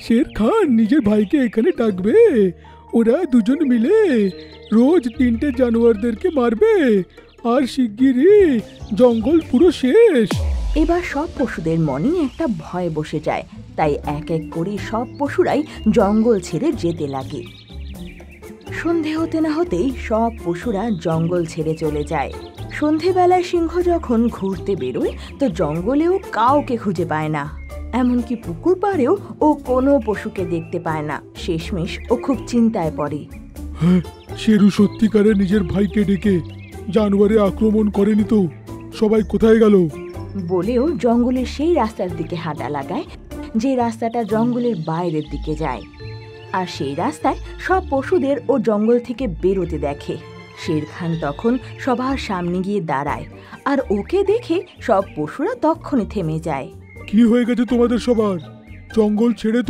শের খান নিজের ভাইকে এখানে ডাকবে। ওরা দুজন মিলে রোজ 3টে জানোয়ারদেরকে মারবে, আর শিগগিরই জঙ্গল পুরো শেষ। এবার সব পশুদের মনে একটা ভয় বসে যায়, তাই এক এক করে সব পশুরাই জঙ্গল ছেড়ে যেতে লাগে। সন্ধে হতে না হতেই সব পশুরা জঙ্গল ছেড়ে চলে যায়। সন্ধেবেলায় সিংহ যখন ঘুরতে বেরোয় তো জঙ্গলেও কাউকে খুঁজে পায় না, এমনকি পুকুর পাড়েও ও কোনো পশুকে দেখতে পায় না। শেষমেশ ও খুব চিন্তায় পড়ে। হ্যাঁ, শেরু সত্যিকারে নিজের ভাইকে ডেকে জানোয়ারে আক্রমণ করেনি তো? সবাই কোথায় গেল? বলেও জঙ্গলের সেই রাস্তার দিকে হাঁটা লাগায় যে রাস্তাটা জঙ্গলের বাইরের দিকে যায়। আর সেই রাস্তায় সব পশুদের ও জঙ্গল থেকে বেরোতে দেখে। শের খান তখন সবার সামনে গিয়ে দাঁড়ায়, আর ওকে দেখে সব পশুরা তক্ষণে থেমে যায়। কি হয়ে গেছে তোমাদের সবার? জঙ্গল ছেড়ে